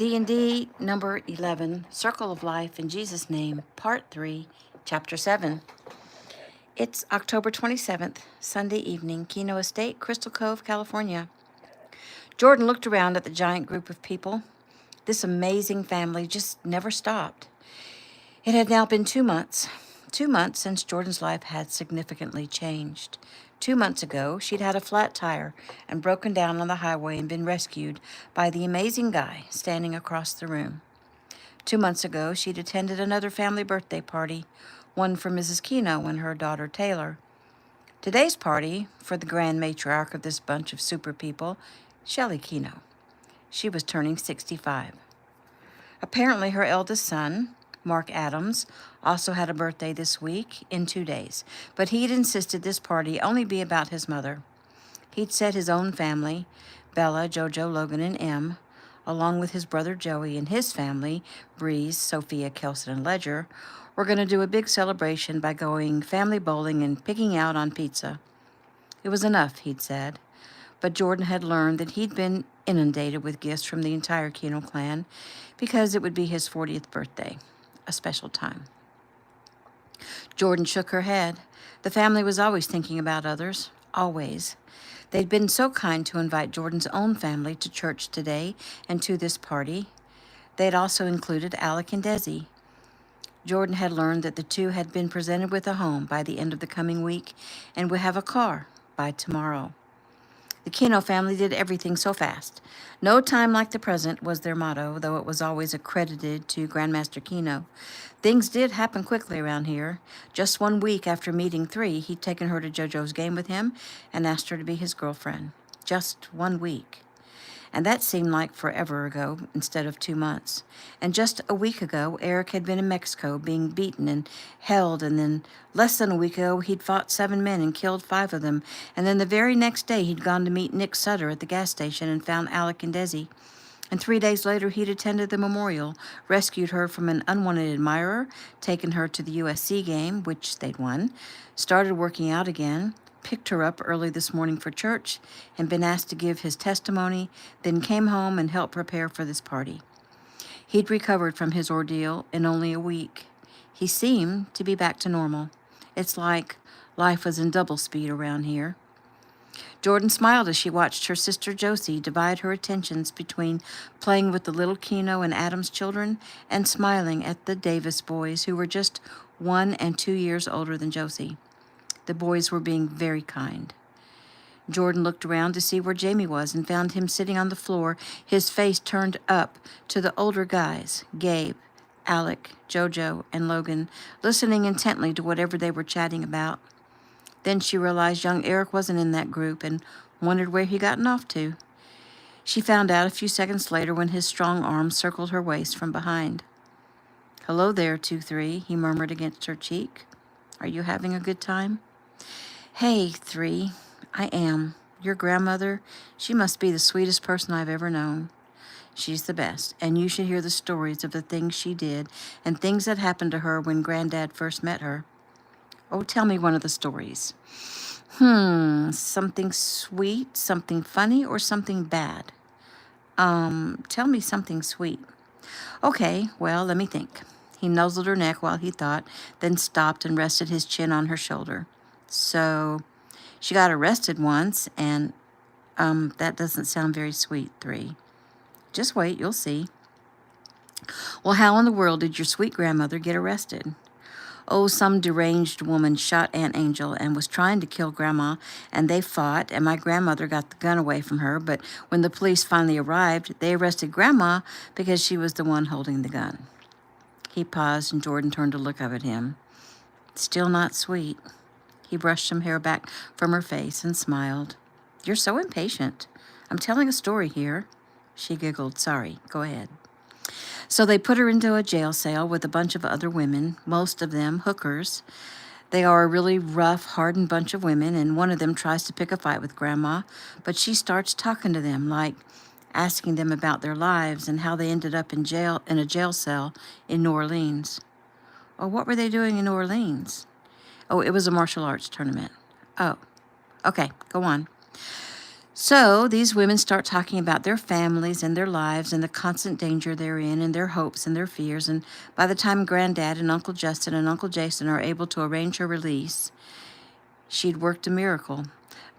DND number 11, Circle of Life in Jesus' Name, Part 3, Chapter 7. It's October 27th, Sunday evening, Keno Estate, Crystal Cove, California. Jordan looked around at the giant group of people. This amazing family just never stopped. It had now been 2 months. 2 months since Jordan's life had significantly changed. 2 months ago, she'd had a flat tire and broken down on the highway and been rescued by the amazing guy standing across the room. 2 months ago, she'd attended another family birthday party, one for Mrs. Keno and her daughter Taylor. Today's party, for the grand matriarch of this bunch of super people, Shelley Keno. She was turning 65. Apparently, her eldest son, Mark Adams, also had a birthday this week in 2 days, but he'd insisted this party only be about his mother. He'd said his own family, Bella, Jojo, Logan, and Em, along with his brother Joey and his family, Breeze, Sophia, Kelson, and Ledger, were going to do a big celebration by going family bowling and picking out on pizza. It was enough, he'd said, but Jordan had learned that he'd been inundated with gifts from the entire Keno clan because it would be his 40th birthday, a special time. Jordan shook her head. The family was always thinking about others, always. They'd been so kind to invite Jordan's own family to church today and to this party. They'd also included Alec and Desi. Jordan had learned that the two had been presented with a home by the end of the coming week and would have a car by tomorrow. The Keno family did everything so fast. No time like the present was their motto, though it was always accredited to Grandmaster Keno. Things did happen quickly around here. Just 1 week after meeting 3, he'd taken her to JoJo's game with him and asked her to be his girlfriend. Just 1 week. And that seemed like forever ago instead of 2 months. And just a week ago, Eric had been in Mexico being beaten and held, and then less than a week ago, he'd fought 7 men and killed 5 of them. And then the very next day, he'd gone to meet Nick Sutter at the gas station and found Alec and Desi. And 3 days later, he'd attended the memorial, rescued her from an unwanted admirer, taken her to the USC game, which they'd won, started working out again, picked her up early this morning for church, and been asked to give his testimony, then came home and helped prepare for this party. He'd recovered from his ordeal in only a week. He seemed to be back to normal. It's like life was in double speed around here. Jordan smiled as she watched her sister Josie divide her attentions between playing with the little Keno and Adam's children and smiling at the Davis boys, who were just 1 and 2 years older than Josie. The boys were being very kind. Jordan looked around to see where Jamie was and found him sitting on the floor, his face turned up to the older guys, Gabe, Alec, Jojo, and Logan, listening intently to whatever they were chatting about. Then she realized young Eric wasn't in that group and wondered where he'd gotten off to. She found out a few seconds later when his strong arm circled her waist from behind. "Hello there, 2-3," he murmured against her cheek. "Are you having a good time?" "Hey, 3, I am. Your grandmother, she must be the sweetest person I've ever known. She's the best, and you should hear the stories of the things she did and things that happened to her when Granddad first met her." "Oh, tell me one of the stories." Something sweet, something funny, or something bad?" Tell me something sweet." "Okay, well, let me think." He nuzzled her neck while he thought, then stopped and rested his chin on her shoulder. "So, she got arrested once, and, that doesn't sound very sweet, 3. "Just wait, you'll see." "Well, how in the world did your sweet grandmother get arrested?" "Oh, some deranged woman shot Aunt Angel and was trying to kill Grandma, and they fought, and my grandmother got the gun away from her, but when the police finally arrived, they arrested Grandma because she was the one holding the gun." He paused, and Jordan turned to look up at him. "Still not sweet." He brushed some hair back from her face and smiled. "You're so impatient. I'm telling a story here." She giggled. "Sorry, go ahead." "So they put her into a jail cell with a bunch of other women, most of them hookers. They are a really rough, hardened bunch of women, and one of them tries to pick a fight with Grandma, but she starts talking to them, like asking them about their lives and how they ended up in a jail cell in New Orleans." "Oh, what were they doing in New Orleans?" "Oh, it was a martial arts tournament." "Oh, okay, go on." So these women start talking about their families and their lives and the constant danger they're in and their hopes and their fears. And by the time Granddad and Uncle Justin and Uncle Jason are able to arrange her release, she'd worked a miracle.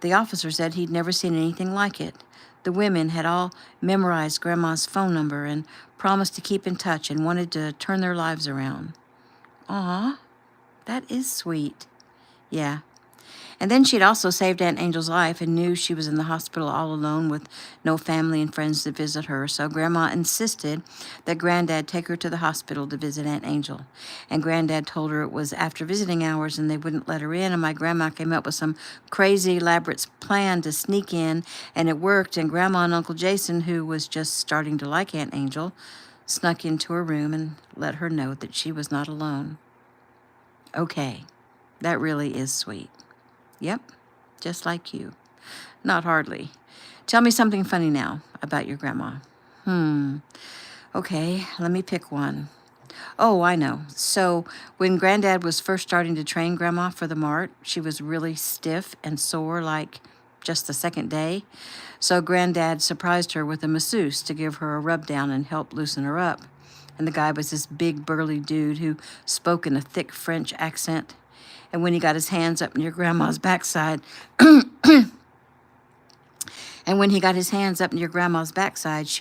The officer said he'd never seen anything like it. The women had all memorized Grandma's phone number and promised to keep in touch and wanted to turn their lives around. Aw, that is sweet. Yeah. And then she'd also saved Aunt Angel's life and knew she was in the hospital all alone with no family and friends to visit her. So Grandma insisted that Granddad take her to the hospital to visit Aunt Angel. And Granddad told her it was after visiting hours and they wouldn't let her in. And my grandma came up with some crazy elaborate plan to sneak in, and it worked. And Grandma and Uncle Jason, who was just starting to like Aunt Angel, snuck into her room and let her know that she was not alone. Okay, that really is sweet. Yep, just like you. Not hardly. Tell me something funny now about your grandma. Okay, let me pick one. Oh, I know. So when Granddad was first starting to train Grandma for the mart, she was really stiff and sore like just the second day. So Granddad surprised her with a masseuse to give her a rub down and help loosen her up. And the guy was this big burly dude who spoke in a thick French accent. And when he got his hands up near Grandma's backside, she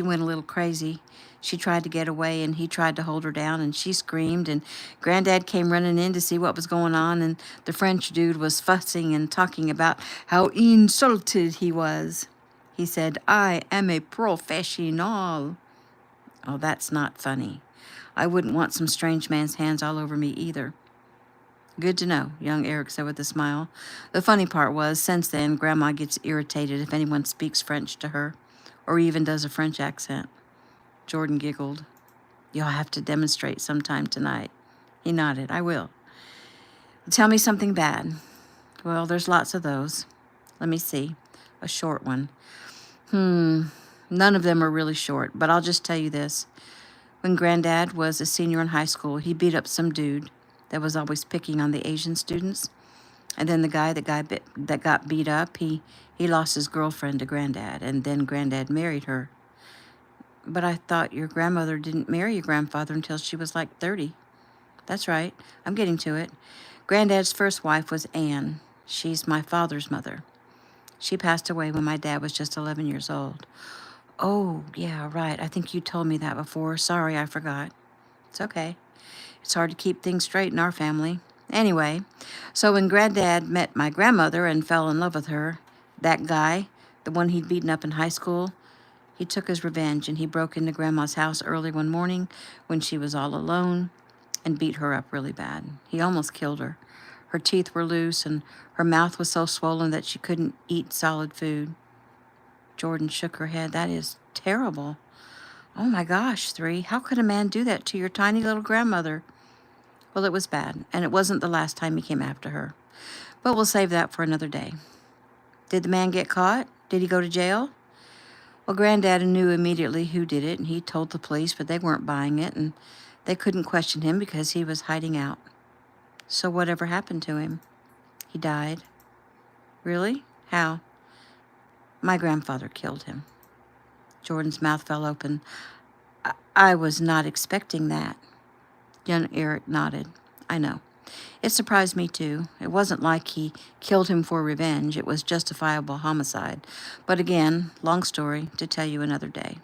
went a little crazy. She tried to get away, and he tried to hold her down, and she screamed, and Granddad came running in to see what was going on, and the French dude was fussing and talking about how insulted he was. He said, "I am a professional." Oh, that's not funny. I wouldn't want some strange man's hands all over me either. Good to know, young Eric said with a smile. The funny part was, since then, Grandma gets irritated if anyone speaks French to her, or even does a French accent. Jordan giggled. You'll have to demonstrate sometime tonight. He nodded. I will. Tell me something bad. Well, there's lots of those. Let me see. A short one. None of them are really short, but I'll just tell you this. When Granddad was a senior in high school, he beat up some dude that was always picking on the Asian students. And then the guy that got beat up, he lost his girlfriend to Granddad, and then Granddad married her. But I thought your grandmother didn't marry your grandfather until she was like 30. That's right. I'm getting to it. Granddad's first wife was Anne. She's my father's mother. She passed away when my dad was just 11 years old. Oh, yeah, right. I think you told me that before. Sorry, I forgot. It's okay. It's hard to keep things straight in our family. Anyway, so when Granddad met my grandmother and fell in love with her, that guy, the one he'd beaten up in high school, he took his revenge and he broke into Grandma's house early one morning when she was all alone and beat her up really bad. He almost killed her. Her teeth were loose and her mouth was so swollen that she couldn't eat solid food. Jordan shook her head. That is terrible. Oh my gosh, 3. How could a man do that to your tiny little grandmother? Well, it was bad, and it wasn't the last time he came after her. But we'll save that for another day. Did the man get caught? Did he go to jail? Well, Granddad knew immediately who did it, and he told the police, but they weren't buying it, and they couldn't question him because he was hiding out. So whatever happened to him? He died. Really? How? My grandfather killed him. Jordan's mouth fell open. I was not expecting that. Young Eric nodded. I know. It surprised me too. It wasn't like he killed him for revenge. It was justifiable homicide. But again, long story to tell you another day.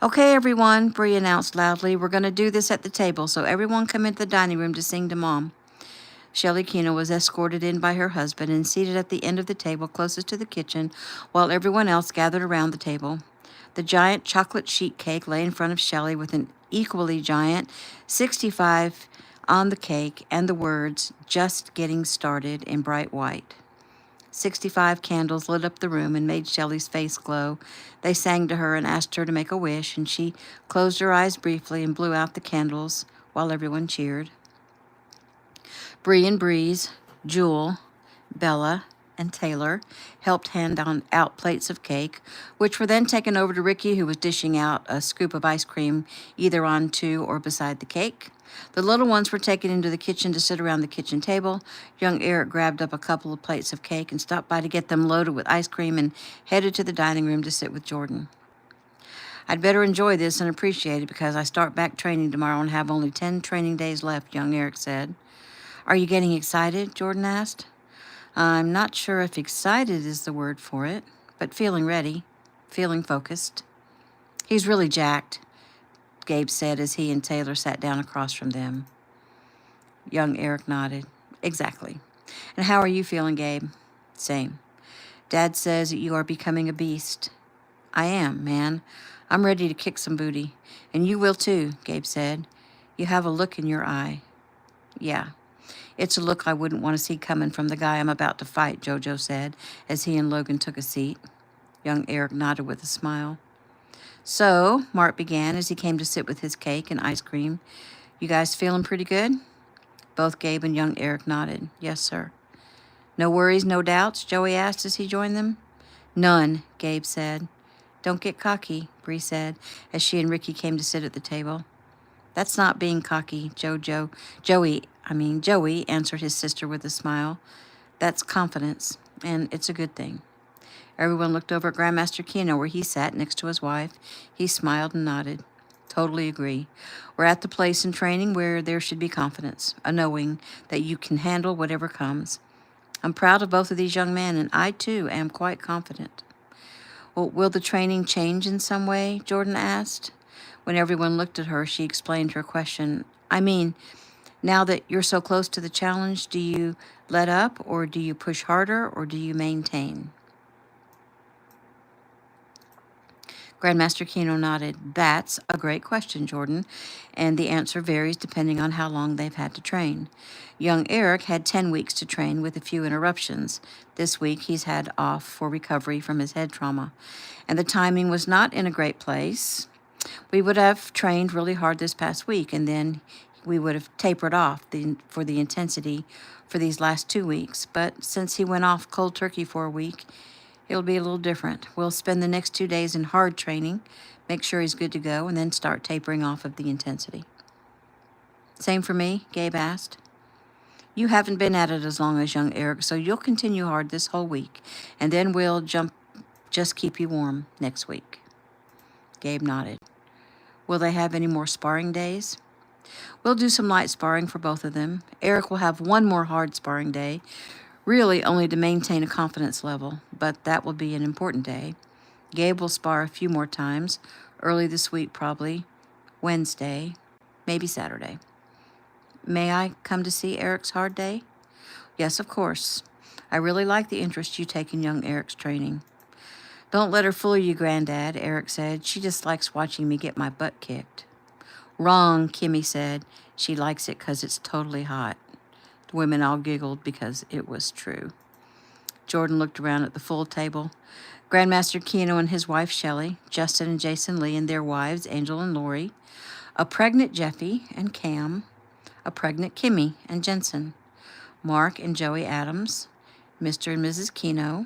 Okay, everyone, Bree announced loudly. We're going to do this at the table, so everyone come into the dining room to sing to Mom. Shelley Keno was escorted in by her husband and seated at the end of the table closest to the kitchen while everyone else gathered around the table. The giant chocolate sheet cake lay in front of Shelley with an equally giant 65 on the cake and the words, "Just Getting Started," in bright white. 65 candles lit up the room and made Shelley's face glow. They sang to her and asked her to make a wish, and she closed her eyes briefly and blew out the candles while everyone cheered. Bree and Breeze, Jewel, Bella, and Taylor helped out plates of cake, which were then taken over to Ricky, who was dishing out a scoop of ice cream either onto or beside the cake. The little ones were taken into the kitchen to sit around the kitchen table. Young Eric grabbed up a couple of plates of cake and stopped by to get them loaded with ice cream and headed to the dining room to sit with Jordan. I'd better enjoy this and appreciate it because I start back training tomorrow and have only 10 training days left, young Eric said. Are you getting excited? Jordan asked. I'm not sure if excited is the word for it, but feeling ready, feeling focused. He's really jacked, Gabe said as he and Taylor sat down across from them. Young Eric nodded. Exactly. And how are you feeling, Gabe? Same. Dad says that you are becoming a beast. I am, man. I'm ready to kick some booty. And you will too, Gabe said. You have a look in your eye. Yeah. It's a look I wouldn't want to see coming from the guy I'm about to fight, Jojo said, as he and Logan took a seat. Young Eric nodded with a smile. So, Mark began as he came to sit with his cake and ice cream. You guys feeling pretty good? Both Gabe and young Eric nodded. Yes, sir. No worries, no doubts? Joey asked as he joined them. None, Gabe said. Don't get cocky, Bree said, as she and Ricky came to sit at the table. That's not being cocky, Joey answered his sister with a smile. That's confidence, and it's a good thing. Everyone looked over at Grandmaster Keno where he sat next to his wife. He smiled and nodded. Totally agree. We're at the place in training where there should be confidence, a knowing that you can handle whatever comes. I'm proud of both of these young men, and I, too, am quite confident. Well, will the training change in some way? Jordan asked. When everyone looked at her, she explained her question. I mean, now that you're so close to the challenge, do you let up, or do you push harder, or do you maintain? Grandmaster Keno nodded. That's a great question, Jordan, and the answer varies depending on how long they've had to train. Young Eric had 10 weeks to train with a few interruptions. This week he's had off for recovery from his head trauma, and the timing was not in a great place. We would have trained really hard this past week, and then we would have tapered off for the intensity for these last 2 weeks, but since he went off cold turkey for a week, it'll be a little different. We'll spend the next 2 days in hard training, make sure he's good to go, and then start tapering off of the intensity. Same for me? Gabe asked. You haven't been at it as long as young Eric, so you'll continue hard this whole week, and then we'll just keep you warm next week. Gabe nodded. Will they have any more sparring days? We'll do some light sparring for both of them. Eric will have one more hard sparring day, really only to maintain a confidence level, but that will be an important day. Gabe will spar a few more times, early this week probably, Wednesday, maybe Saturday. May I come to see Eric's hard day? Yes, of course. I really like the interest you take in young Eric's training. Don't let her fool you, Granddad, Eric said. She just likes watching me get my butt kicked. Wrong, Kimmy said. She likes it 'cause it's totally hot. The women all giggled because it was true. Jordan looked around at the full table. Grandmaster Keno and his wife Shelley, Justin and Jason Lee and their wives Angel and Lori, a pregnant Jeffy and Cam, a pregnant Kimmy and Jensen, Mark and Joey Adams, Mr. and Mrs. Keno,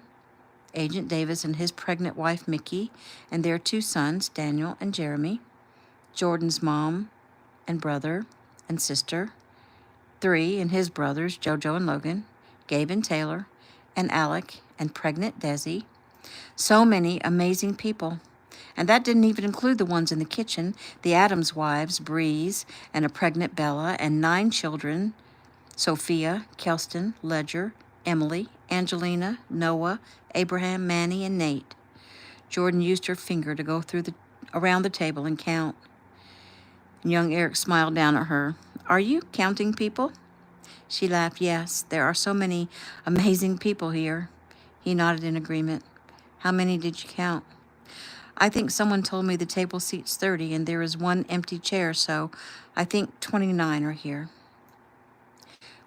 Agent Davis and his pregnant wife Mickey and their 2 sons, Daniel and Jeremy, Jordan's mom and brother and sister, 3 and his brothers, Jojo and Logan, Gabe and Taylor, and Alec and pregnant Desi. So many amazing people. And that didn't even include the ones in the kitchen, the Adams wives, Breeze, and a pregnant Bella, and 9 children, Sophia, Kelston, Ledger, Emily, Angelina, Noah, Abraham, Manny, and Nate. Jordan used her finger to go around the table and count. Young Eric smiled down at her. Are you counting people? She laughed. Yes, there are so many amazing people here. He nodded in agreement. How many did you count? I think someone told me the table seats 30 and there is 1 empty chair, so I think 29 are here.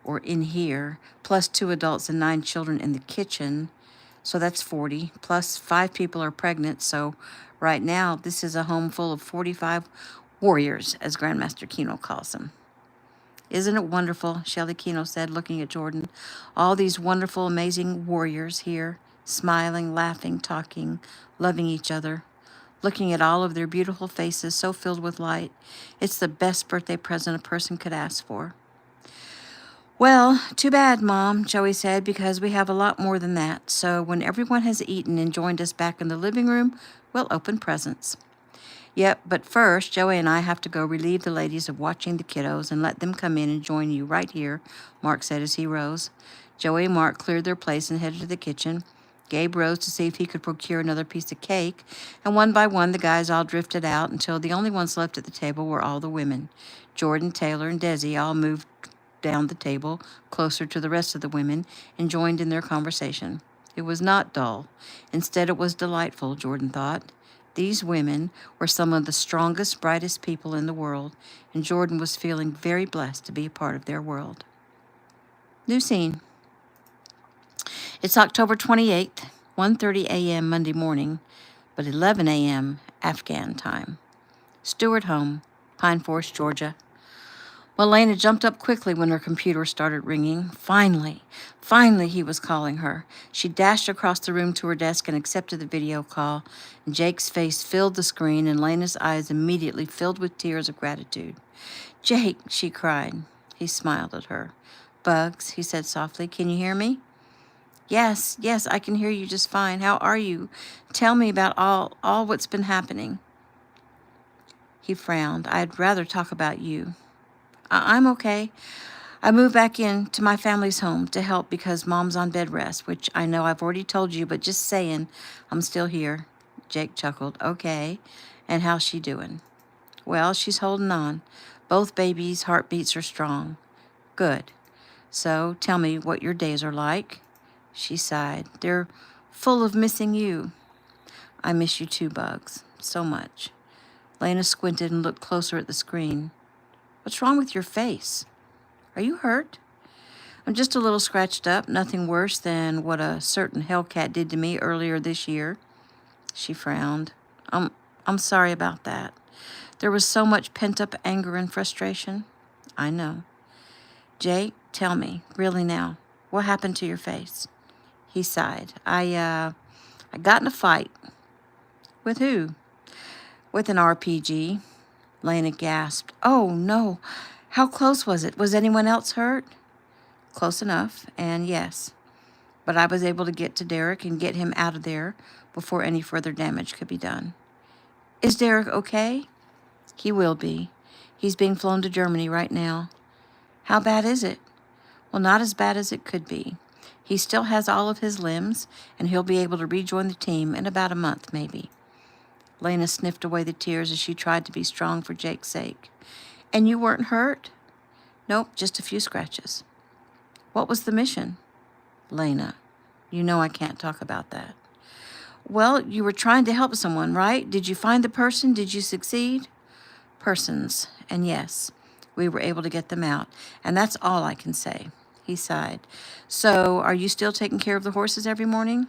Or in here, plus 2 adults and 9 children in the kitchen, so that's 40, plus 5 people are pregnant, so right now this is a home full of 45 warriors, as Grandmaster Keno calls them. Isn't it wonderful, Shelley Keno said, looking at Jordan. All these wonderful, amazing warriors here, smiling, laughing, talking, loving each other, looking at all of their beautiful faces so filled with light. It's the best birthday present a person could ask for. Well, too bad, Mom, Joey said, because we have a lot more than that. So when everyone has eaten and joined us back in the living room, we'll open presents. Yep, but first, Joey and I have to go relieve the ladies of watching the kiddos and let them come in and join you right here, Mark said as he rose. Joey and Mark cleared their place and headed to the kitchen. Gabe rose to see if he could procure another piece of cake, and one by one the guys all drifted out until the only ones left at the table were all the women. Jordan, Taylor, and Desi all moved down the table closer to the rest of the women and joined in their conversation. It was not dull. Instead, it was delightful, Jordan thought. These women were some of the strongest, brightest people in the world, and Jordan was feeling very blessed to be a part of their world. New scene. It's October 28th, 1:30 a.m. Monday morning, but 11 a.m. Afghan time. Stewart home, Pine Forest, Georgia. Elena jumped up quickly when her computer started ringing. Finally, he was calling her. She dashed across the room to her desk and accepted the video call. Jake's face filled the screen, and Lena's eyes immediately filled with tears of gratitude. "Jake," she cried. He smiled at her. "Bugs," he said softly, "can you hear me?" Yes, I can hear you just fine. How are you? Tell me about all what's been happening." He frowned. "I'd rather talk about you." I'm okay. I moved back in to my family's home to help because Mom's on bed rest, which I know I've already told you, but just saying, I'm still here." Jake chuckled. "Okay. And how's she doing?" "Well, she's holding on. Both babies' heartbeats are strong." "Good. So tell me what your days are like." She sighed. "They're full of missing you." "I miss you too, Bugs. So much." Lena squinted and looked closer at the screen. "What's wrong with your face? Are you hurt?" "I'm just a little scratched up, nothing worse than what a certain Hellcat did to me earlier this year." She frowned. I'm sorry about that. There was so much pent-up anger and frustration." "I know." "Jake, tell me, really now, what happened to your face?" He sighed. I got in a fight." "With who?" "With an RPG." Lena gasped. "Oh, no. How close was it? Was anyone else hurt?" "Close enough, and yes. But I was able to get to Derek and get him out of there before any further damage could be done." "Is Derek okay?" "He will be. He's being flown to Germany right now." "How bad is it?" "Well, not as bad as it could be. He still has all of his limbs, and he'll be able to rejoin the team in about a month, maybe." Lena sniffed away the tears as she tried to be strong for Jake's sake. "And you weren't hurt?" "Nope, just a few scratches." "What was the mission?" "Lena, you know I can't talk about that." "Well, you were trying to help someone, right? Did you find the person? Did you succeed?" "Persons, and yes, we were able to get them out, and that's all I can say." He sighed. "So, are you still taking care of the horses every morning?"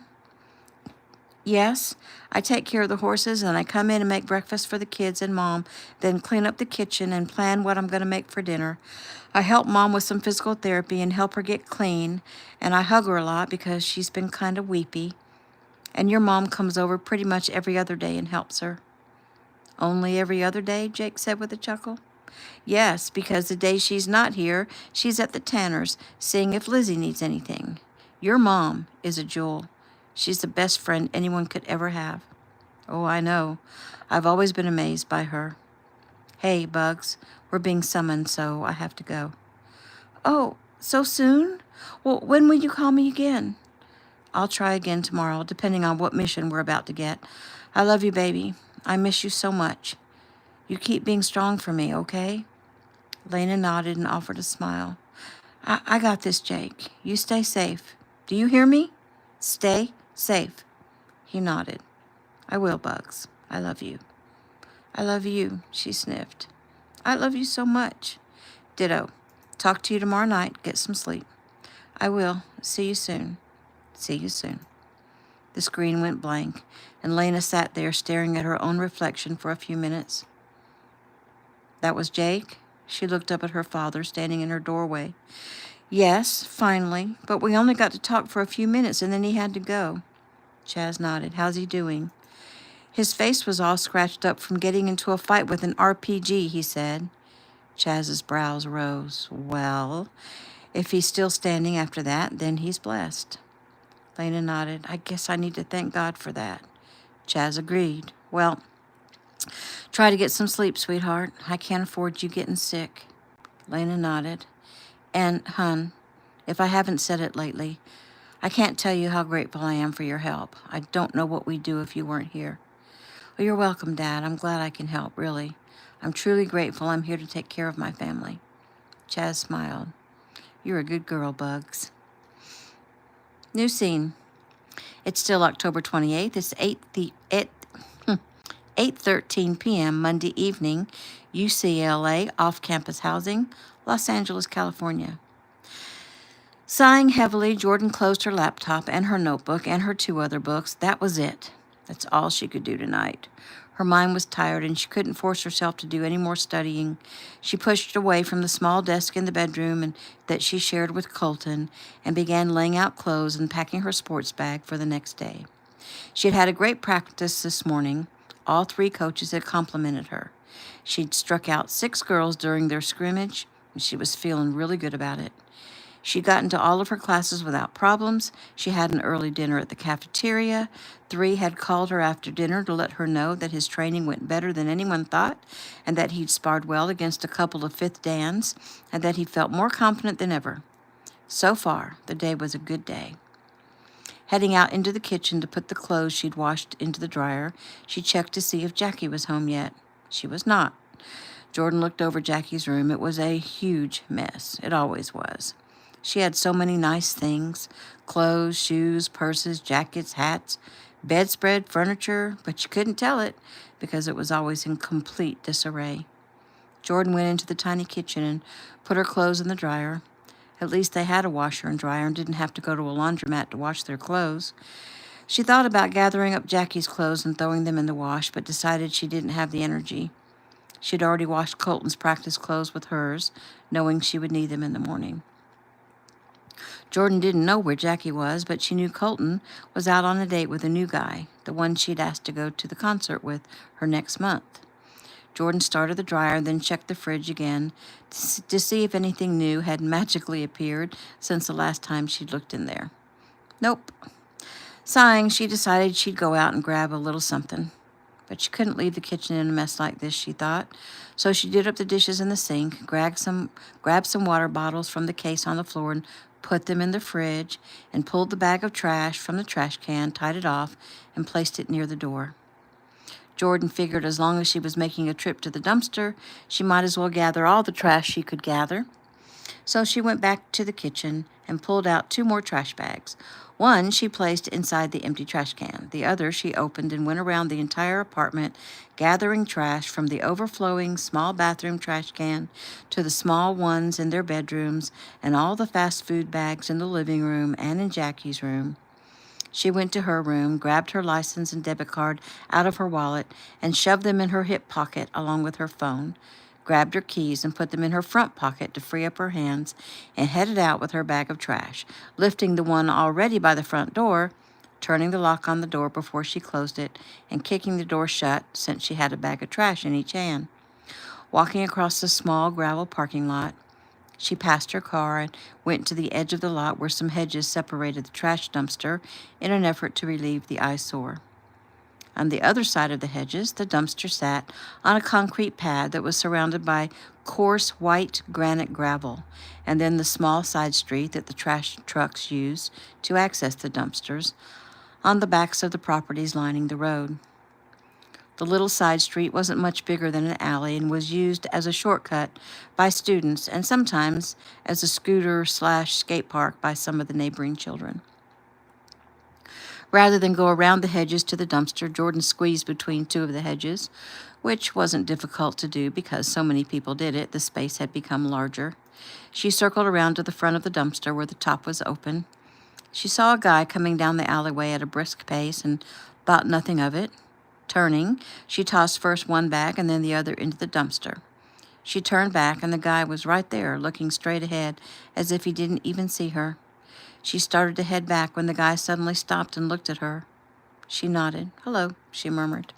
"Yes, I take care of the horses, and I come in and make breakfast for the kids and Mom, then clean up the kitchen and plan what I'm going to make for dinner. I help Mom with some physical therapy and help her get clean, and I hug her a lot because she's been kind of weepy. And your Mom comes over pretty much every other day and helps her." "Only every other day?" Jake said with a chuckle. "Yes, because the day she's not here, she's at the Tanners, seeing if Lizzie needs anything. Your Mom is a jewel. She's the best friend anyone could ever have." "Oh, I know. I've always been amazed by her." "Hey, Bugs, we're being summoned, so I have to go." "Oh, so soon? Well, when will you call me again?" "I'll try again tomorrow, depending on what mission we're about to get. I love you, baby. I miss you so much. You keep being strong for me, okay?" Lena nodded and offered a smile. I got this, Jake. You stay safe. Do you hear me? Stay safe." He nodded. "I will, Bugs. I love you." "I love you," she sniffed. "I love you so much." "Ditto. Talk to you tomorrow night. Get some sleep." "I will. See you soon." "See you soon." The screen went blank, and Lena sat there staring at her own reflection for a few minutes. "That was Jake?" She looked up at her father standing in her doorway. Yes, finally, but we only got to talk for a few minutes and then he had to go. Chaz nodded. How's he doing? His face was all scratched up from getting into a fight with an RPG, he said. Chaz's brows rose. Well, if he's still standing after that, then he's blessed. Lena nodded. I guess I need to thank God for that. Chaz agreed. Well, try to get some sleep, sweetheart. I can't afford you getting sick. Lena nodded. And, hun, if I haven't said it lately, I can't tell you how grateful I am for your help. I don't know what we'd do if you weren't here. Well, you're welcome, Dad. I'm glad I can help, really. I'm truly grateful I'm here to take care of my family. Chaz smiled. You're a good girl, Bugs. New scene. It's still October 28th. It's 8:13 p.m. Monday evening, UCLA off-campus housing, Los Angeles, California. Sighing heavily, Jordan closed her laptop and her notebook and her 2 other books. That was it. That's all she could do tonight. Her mind was tired and she couldn't force herself to do any more studying. She pushed away from the small desk in the bedroom that she shared with Colton and began laying out clothes and packing her sports bag for the next day. She had had a great practice this morning. All 3 coaches had complimented her. She'd struck out 6 girls during their scrimmage, and she was feeling really good about it. She got into all of her classes without problems. She had an early dinner at the cafeteria. 3 had called her after dinner to let her know that his training went better than anyone thought, and that he'd sparred well against a couple of 5th Dans, and that he felt more confident than ever. So far, the day was a good day. Heading out into the kitchen to put the clothes she'd washed into the dryer, she checked to see if Jackie was home yet. She was not. Jordan looked over Jackie's room. It was a huge mess. It always was. She had so many nice things, clothes, shoes, purses, jackets, hats, bedspread, furniture, but you couldn't tell it because it was always in complete disarray. Jordan went into the tiny kitchen and put her clothes in the dryer. At least they had a washer and dryer and didn't have to go to a laundromat to wash their clothes. She thought about gathering up Jackie's clothes and throwing them in the wash, but decided she didn't have the energy. She'd already washed Colton's practice clothes with hers, knowing she would need them in the morning. Jordan didn't know where Jackie was, but she knew Colton was out on a date with a new guy, the one she'd asked to go to the concert with her next month. Jordan started the dryer, then checked the fridge again to see if anything new had magically appeared since the last time she'd looked in there. Nope. Sighing, she decided she'd go out and grab a little something. But she couldn't leave the kitchen in a mess like this, she thought. So she did up the dishes in the sink, grabbed some water bottles from the case on the floor and put them in the fridge, and pulled the bag of trash from the trash can, tied it off, and placed it near the door. Jordan figured as long as she was making a trip to the dumpster, she might as well gather all the trash she could gather. So she went back to the kitchen and pulled out 2 more trash bags. One she placed inside the empty trash can. The other she opened and went around the entire apartment, gathering trash from the overflowing small bathroom trash can to the small ones in their bedrooms and all the fast food bags in the living room and in Jackie's room. She went to her room, grabbed her license and debit card out of her wallet, and shoved them in her hip pocket along with her phone, grabbed her keys and put them in her front pocket to free up her hands, and headed out with her bag of trash, lifting the one already by the front door, turning the lock on the door before she closed it, and kicking the door shut since she had a bag of trash in each hand. Walking across the small gravel parking lot, she passed her car and went to the edge of the lot where some hedges separated the trash dumpster in an effort to relieve the eyesore. On the other side of the hedges, the dumpster sat on a concrete pad that was surrounded by coarse white granite gravel, and then the small side street that the trash trucks used to access the dumpsters on the backs of the properties lining the road. The little side street wasn't much bigger than an alley and was used as a shortcut by students and sometimes as a scooter/skate park by some of the neighboring children. Rather than go around the hedges to the dumpster, Jordan squeezed between 2 of the hedges, which wasn't difficult to do because so many people did it. The space had become larger. She circled around to the front of the dumpster where the top was open. She saw a guy coming down the alleyway at a brisk pace and thought nothing of it. Turning, she tossed first one bag and then the other into the dumpster. She turned back, and the guy was right there, looking straight ahead, as if he didn't even see her. She started to head back when the guy suddenly stopped and looked at her. She nodded. "Hello," she murmured.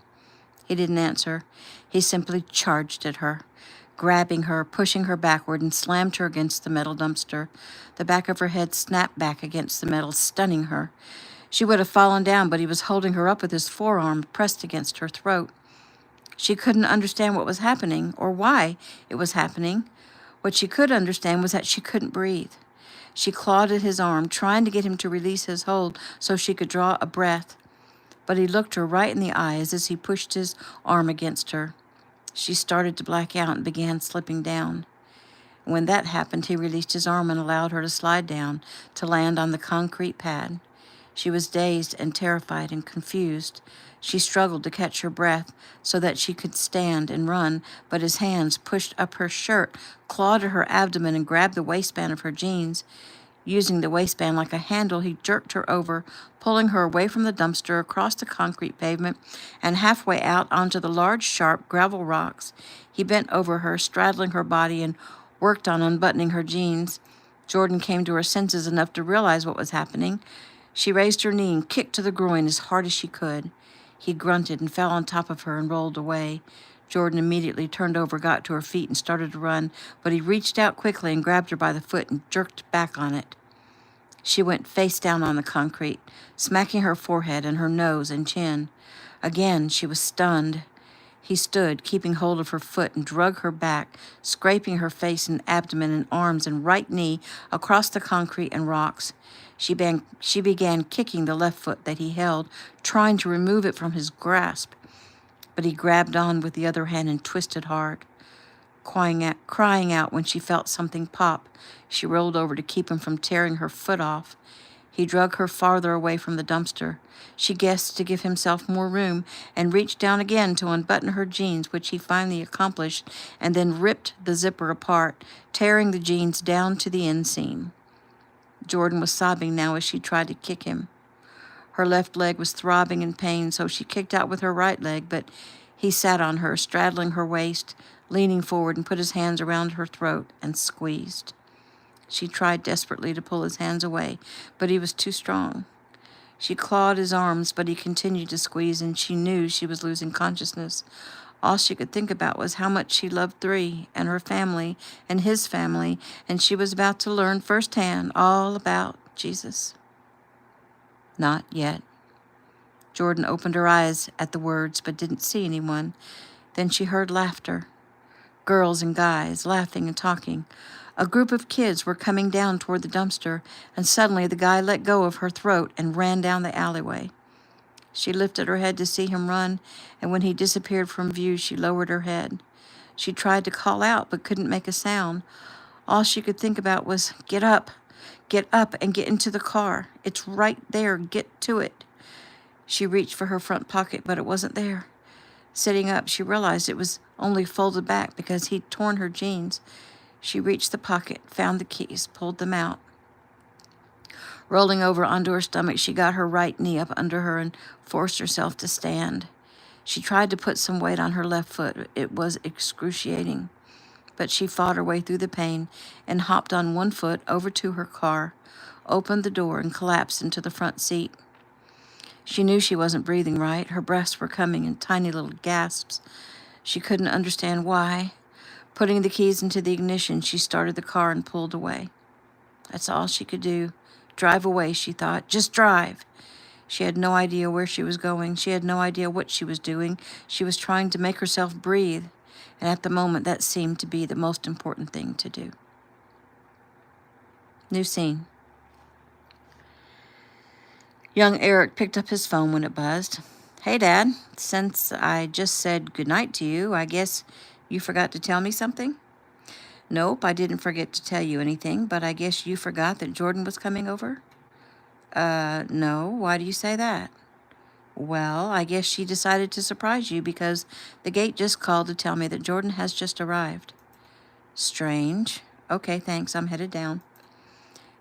He didn't answer. He simply charged at her, grabbing her, pushing her backward, and slammed her against the metal dumpster. The back of her head snapped back against the metal, stunning her. She would have fallen down, but he was holding her up with his forearm pressed against her throat. She couldn't understand what was happening or why it was happening. What she could understand was that she couldn't breathe. She clawed at his arm, trying to get him to release his hold so she could draw a breath. But he looked her right in the eyes as he pushed his arm against her. She started to black out and began slipping down. When that happened, he released his arm and allowed her to slide down to land on the concrete pad. She was dazed and terrified and confused. She struggled to catch her breath so that she could stand and run, but his hands pushed up her shirt, clawed at her abdomen, and grabbed the waistband of her jeans. Using the waistband like a handle, he jerked her over, pulling her away from the dumpster, across the concrete pavement, and halfway out onto the large, sharp gravel rocks. He bent over her, straddling her body, and worked on unbuttoning her jeans. Jordan came to her senses enough to realize what was happening. She raised her knee and kicked to the groin as hard as she could. He grunted and fell on top of her and rolled away. Jordan immediately turned over, got to her feet, and started to run, but he reached out quickly and grabbed her by the foot and jerked back on it. She went face down on the concrete, smacking her forehead and her nose and chin. Again, she was stunned. He stood, keeping hold of her foot, and drug her back, scraping her face and abdomen and arms and right knee across the concrete and rocks. She began kicking the left foot that he held, trying to remove it from his grasp. But he grabbed on with the other hand and twisted hard. Crying out when she felt something pop, she rolled over to keep him from tearing her foot off. He drug her farther away from the dumpster. She guessed to give himself more room and reached down again to unbutton her jeans, which he finally accomplished, and then ripped the zipper apart, tearing the jeans down to the inseam. Jordan was sobbing now as she tried to kick him. Her left leg was throbbing in pain, so she kicked out with her right leg, but he sat on her, straddling her waist, leaning forward, and put his hands around her throat and squeezed. She tried desperately to pull his hands away, but he was too strong. She clawed his arms, but he continued to squeeze, and she knew she was losing consciousness. All she could think about was how much she loved Three and her family and his family, and she was about to learn firsthand all about Jesus. Not yet. Jordan opened her eyes at the words, but didn't see anyone. Then she heard laughter. Girls and guys laughing and talking. A group of kids were coming down toward the dumpster, and suddenly the guy let go of her throat and ran down the alleyway. She lifted her head to see him run, and when he disappeared from view, she lowered her head. She tried to call out, but couldn't make a sound. All she could think about was, get up and get into the car. It's right there, get to it. She reached for her front pocket, but it wasn't there. Sitting up, she realized it was only folded back because he'd torn her jeans. She reached the pocket, found the keys, pulled them out. Rolling over onto her stomach, she got her right knee up under her and forced herself to stand. She tried to put some weight on her left foot. It was excruciating. But she fought her way through the pain and hopped on one foot over to her car, opened the door, and collapsed into the front seat. She knew she wasn't breathing right. Her breaths were coming in tiny little gasps. She couldn't understand why. Putting the keys into the ignition, she started the car and pulled away. That's all she could do. Drive away, she thought. Just drive. She had no idea where she was going. She had no idea what she was doing. She was trying to make herself breathe, and at the moment that seemed to be the most important thing to do. New scene. Young Eric picked up his phone when it buzzed. Hey, Dad. Since I just said goodnight to you, I guess you forgot to tell me something? Nope, I didn't forget to tell you anything, but I guess you forgot that Jordan was coming over? No. Why do you say that? Well, I guess she decided to surprise you because the gate just called to tell me that Jordan has just arrived. Strange. Okay, thanks. I'm headed down.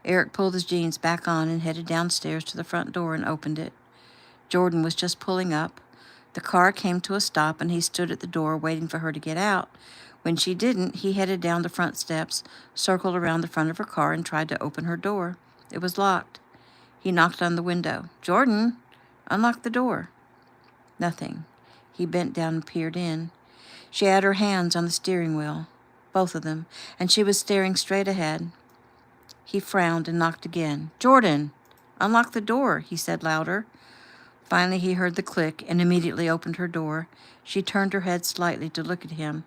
Eric pulled his jeans back on and headed downstairs to the front door and opened it. Jordan was just pulling up. The car came to a stop and he stood at the door waiting for her to get out. When she didn't, he headed down the front steps, circled around the front of her car, and tried to open her door. It was locked. He knocked on the window. "Jordan, unlock the door." Nothing. He bent down and peered in. She had her hands on the steering wheel, both of them, and she was staring straight ahead. He frowned and knocked again. "Jordan, unlock the door," he said louder. Finally, he heard the click and immediately opened her door. She turned her head slightly to look at him.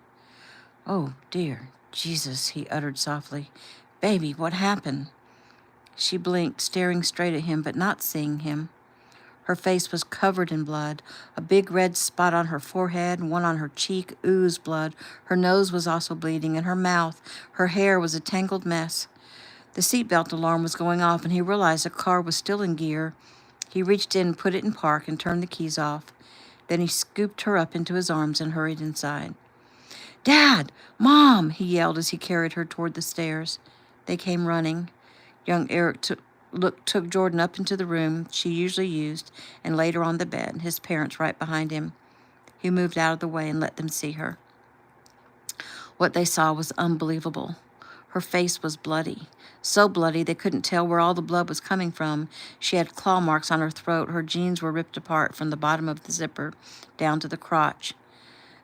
"Oh, dear Jesus," he uttered softly. "Baby, what happened?" She blinked, staring straight at him, but not seeing him. Her face was covered in blood. A big red spot on her forehead and one on her cheek oozed blood. Her nose was also bleeding, and her mouth, her hair was a tangled mess. The seatbelt alarm was going off, and he realized the car was still in gear. He reached in, put it in park, and turned the keys off. Then he scooped her up into his arms and hurried inside. "Dad! Mom!" he yelled as he carried her toward the stairs. They came running. Young Eric took Jordan up into the room she usually used and laid her on the bed, his parents right behind him. He moved out of the way and let them see her. What they saw was unbelievable. Her face was bloody, so bloody they couldn't tell where all the blood was coming from. She had claw marks on her throat. Her jeans were ripped apart from the bottom of the zipper down to the crotch.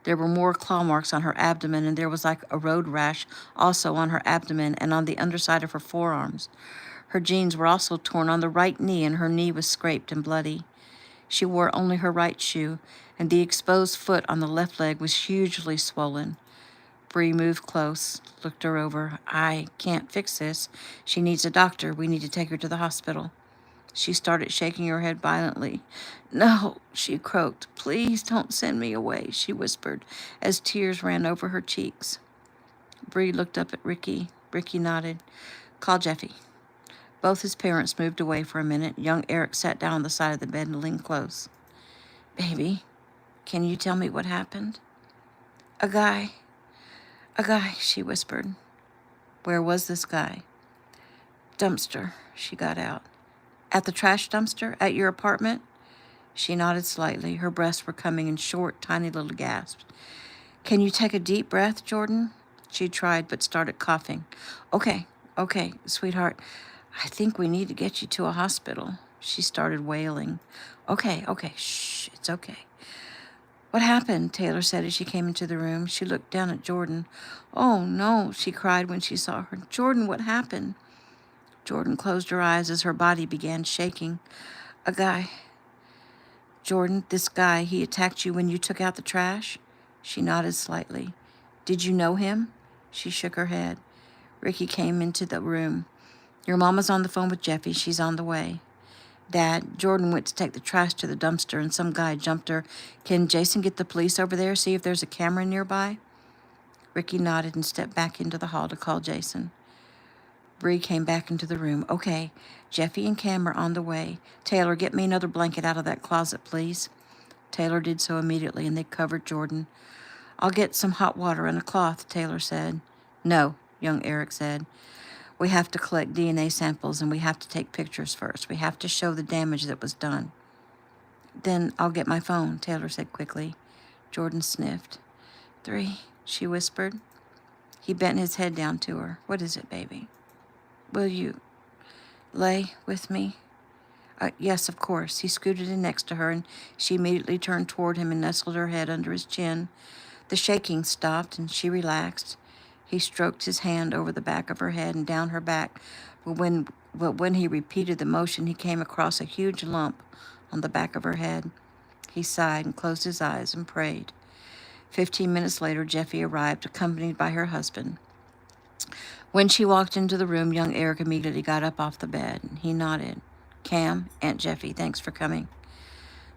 There were more claw marks on her abdomen, and there was like a road rash also on her abdomen and on the underside of her forearms. Her jeans were also torn on the right knee, and her knee was scraped and bloody. She wore only her right shoe, and the exposed foot on the left leg was hugely swollen. Bree moved close, looked her over. "I can't fix this. She needs a doctor. We need to take her to the hospital." She started shaking her head violently. "No," she croaked. "Please don't send me away," she whispered, as tears ran over her cheeks. Bree looked up at Ricky. Ricky nodded. "Call Jeffy." Both his parents moved away for a minute. Young Eric sat down on the side of the bed and leaned close. "Baby, can you tell me what happened?" A guy, she whispered. "Where was this guy?" "Dumpster," she got out. "At the trash dumpster? At your apartment?" She nodded slightly. Her breaths were coming in short, tiny little gasps. "Can you take a deep breath, Jordan?" She tried, but started coughing. Okay, sweetheart. I think we need to get you to a hospital." She started wailing. Okay, shh, it's okay." "What happened?" Taylor said as she came into the room. She looked down at Jordan. "Oh, no," she cried when she saw her. "Jordan, what happened?" Jordan closed her eyes as her body began shaking. "A guy." "Jordan, this guy, he attacked you when you took out the trash?" She nodded slightly. "Did you know him?" She shook her head. Ricky came into the room. "Your mama's on the phone with Jeffy. She's on the way." "Dad, Jordan went to take the trash to the dumpster and some guy jumped her. Can Jason get the police over there, see if there's a camera nearby?" Ricky nodded and stepped back into the hall to call Jason. Bree came back into the room. "Okay, Jeffy and Cam are on the way. Taylor, get me another blanket out of that closet, please." Taylor did so immediately, and they covered Jordan. "I'll get some hot water and a cloth," Taylor said. "No," young Eric said. "We have to collect DNA samples, and we have to take pictures first. We have to show the damage that was done." "Then I'll get my phone," Taylor said quickly. Jordan sniffed. 3, she whispered. He bent his head down to her. "What is it, baby?" "Will you lay with me?" Yes, of course." He scooted in next to her, and she immediately turned toward him and nestled her head under his chin. The shaking stopped, and she relaxed. He stroked his hand over the back of her head and down her back, but when he repeated the motion, he came across a huge lump on the back of her head. He sighed and closed his eyes and prayed. 15 minutes later, Jeffy arrived, accompanied by her husband. When she walked into the room, young Eric immediately got up off the bed. He nodded. "Cam, Aunt Jeffy, thanks for coming."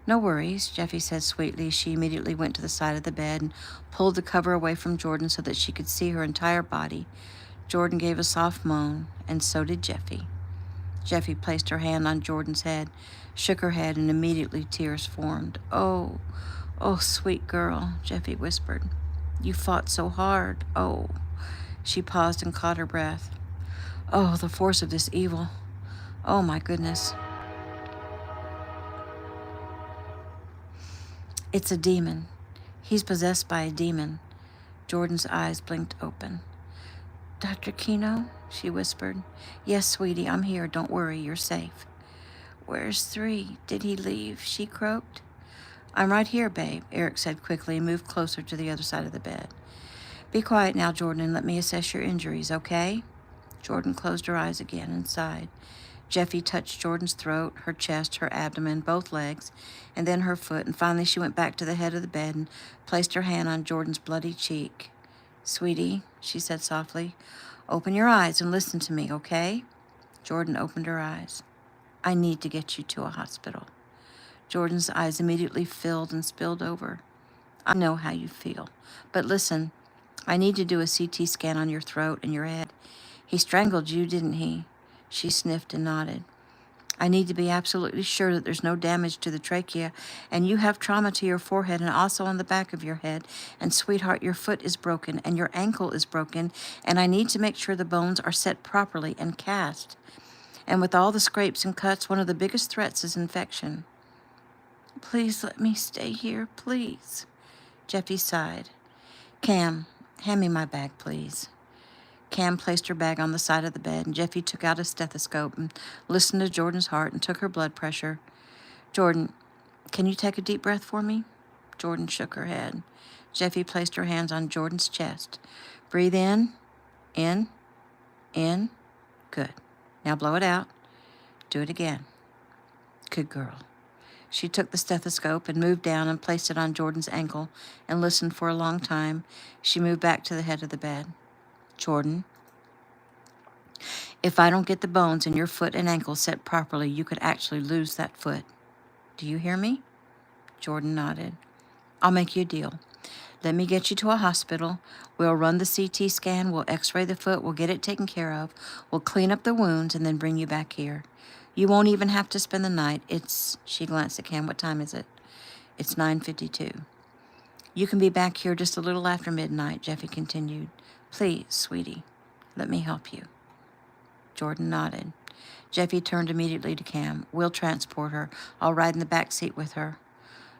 "No worries," Jeffy said sweetly. She immediately went to the side of the bed and pulled the cover away from Jordan so that she could see her entire body. Jordan gave a soft moan, and so did Jeffy. Jeffy placed her hand on Jordan's head, shook her head, and immediately tears formed. Oh, sweet girl," Jeffy whispered. "You fought so hard. Oh." She paused and caught her breath. "Oh, the force of this evil. Oh, my goodness. It's a demon. He's possessed by a demon. Jordan's eyes blinked open. Dr. Kino, she whispered. Yes, sweetie, I'm here. Don't worry, you're safe. Where's 3? Did he leave? She croaked. I'm right here, babe, Eric said quickly and moved closer to the other side of the bed. Be quiet now, Jordan, and let me assess your injuries, okay? Jordan closed her eyes again and sighed. Jeffy touched Jordan's throat, her chest, her abdomen, both legs, and then her foot, and finally she went back to the head of the bed and placed her hand on Jordan's bloody cheek. Sweetie, she said softly, open your eyes and listen to me, okay? Jordan opened her eyes. I need to get you to a hospital. Jordan's eyes immediately filled and spilled over. I know how you feel, but listen, I need to do a CT scan on your throat and your head. He strangled you, didn't he? She sniffed and nodded. I need to be absolutely sure that there's no damage to the trachea, and you have trauma to your forehead and also on the back of your head. And sweetheart, your foot is broken and your ankle is broken, and I need to make sure the bones are set properly and cast. And with all the scrapes and cuts, one of the biggest threats is infection. Please let me stay here, please. Jeffy sighed. Cam, hand me my bag, please. Cam placed her bag on the side of the bed, and Jeffy took out a stethoscope and listened to Jordan's heart and took her blood pressure. Jordan, can you take a deep breath for me? Jordan shook her head. Jeffy placed her hands on Jordan's chest. Breathe in, in, in. Good. Now blow it out. Do it again. Good girl. She took the stethoscope and moved down and placed it on Jordan's ankle and listened for a long time. She moved back to the head of the bed. Jordan, if I don't get the bones in your foot and ankle set properly, you could actually lose that foot. Do you hear me? Jordan nodded. I'll make you a deal. Let me get you to a hospital. We'll run the CT scan. We'll x-ray the foot. We'll get it taken care of. We'll clean up the wounds and then bring you back here. You won't even have to spend the night. She glanced at Cam. What time is it? It's 9:52. You can be back here just a little after midnight, Jeffy continued. Please, sweetie, let me help you. Jordan nodded. Jeffy turned immediately to Cam. We'll transport her. I'll ride in the back seat with her.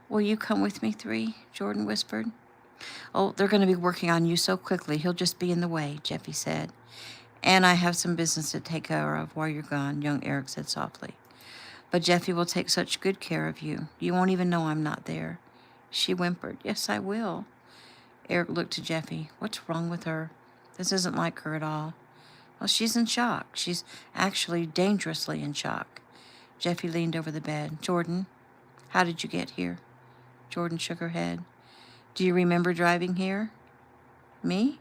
Will you come with me, 3? Jordan whispered. Oh, they're going to be working on you so quickly, he'll just be in the way, Jeffy said. And I have some business to take care of while you're gone, young Eric said softly. But Jeffy will take such good care of you. You won't even know I'm not there. She whimpered. Yes, I will. Eric looked to Jeffy. What's wrong with her? This isn't like her at all. Well, she's in shock. She's actually dangerously in shock. Jeffy leaned over the bed. Jordan, how did you get here? Jordan shook her head. Do you remember driving here? Me?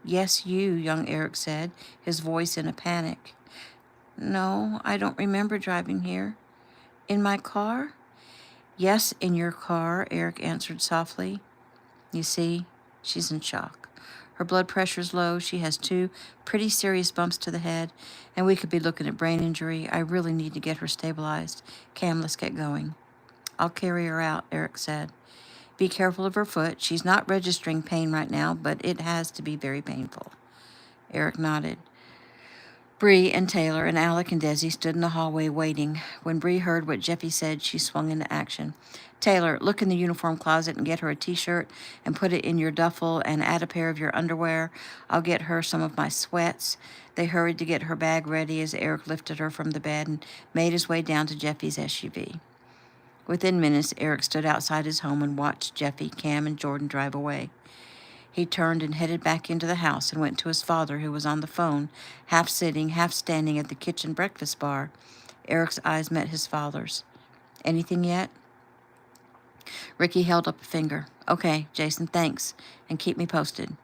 Yes, you, young Eric said, his voice in a panic. No, I don't remember driving here. In my car? Yes, in your car, Eric answered softly. You see, she's in shock. Her blood pressure's low. She has 2 pretty serious bumps to the head, and we could be looking at brain injury. I really need to get her stabilized. Cam, let's get going. I'll carry her out, Eric said. Be careful of her foot. She's not registering pain right now, but it has to be very painful. Eric nodded. Bree and Taylor and Alec and Desi stood in the hallway waiting. When Bree heard what Jeffy said, she swung into action. Taylor, look in the uniform closet and get her a t-shirt and put it in your duffel and add a pair of your underwear. I'll get her some of my sweats. They hurried to get her bag ready as Eric lifted her from the bed and made his way down to Jeffy's SUV. Within minutes, Eric stood outside his home and watched Jeffy, Cam, and Jordan drive away. He turned and headed back into the house and went to his father, who was on the phone, half sitting, half standing at the kitchen breakfast bar. Eric's eyes met his father's. Anything yet? Ricky held up a finger. Okay, Jason, thanks, and keep me posted.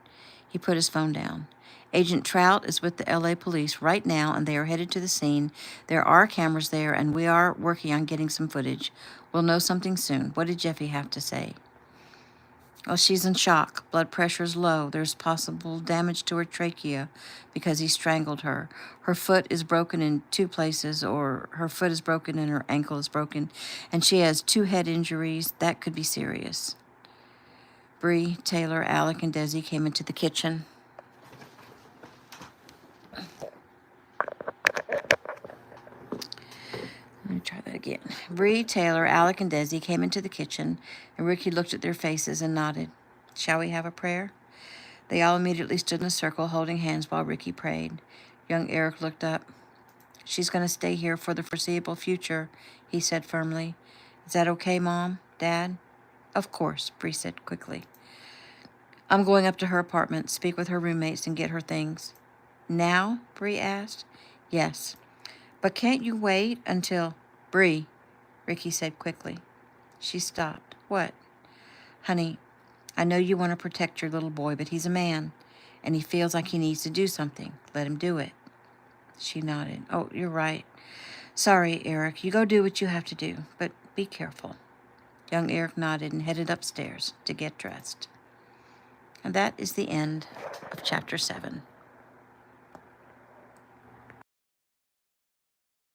He put his phone down. Agent Trout is with the LA police right now, and they are headed to the scene. There are cameras there, and we are working on getting some footage. We'll know something soon. What did Jeffy have to say? Well, she's in shock. Blood pressure's low. There's possible damage to her trachea because he strangled her. Her foot is broken in 2 places, or her foot is broken and her ankle is broken, and she has 2 head injuries. That could be serious. Bree, Taylor, Alec, and Desi came into the kitchen. Let me try that again. Bree, Taylor, Alec, and Desi came into the kitchen, and Ricky looked at their faces and nodded. Shall we have a prayer? They all immediately stood in a circle, holding hands while Ricky prayed. Young Eric looked up. She's going to stay here for the foreseeable future, he said firmly. Is that okay, Mom? Dad? Of course, Bree said quickly. I'm going up to her apartment, speak with her roommates, and get her things. Now? Bree asked. Yes. But can't you wait until... Bree, Ricky said quickly. She stopped. What? Honey, I know you want to protect your little boy, but he's a man, and he feels like he needs to do something. Let him do it. She nodded. Oh, you're right. Sorry, Eric. You go do what you have to do, but be careful. Young Eric nodded and headed upstairs to get dressed. And that is the end of chapter 7.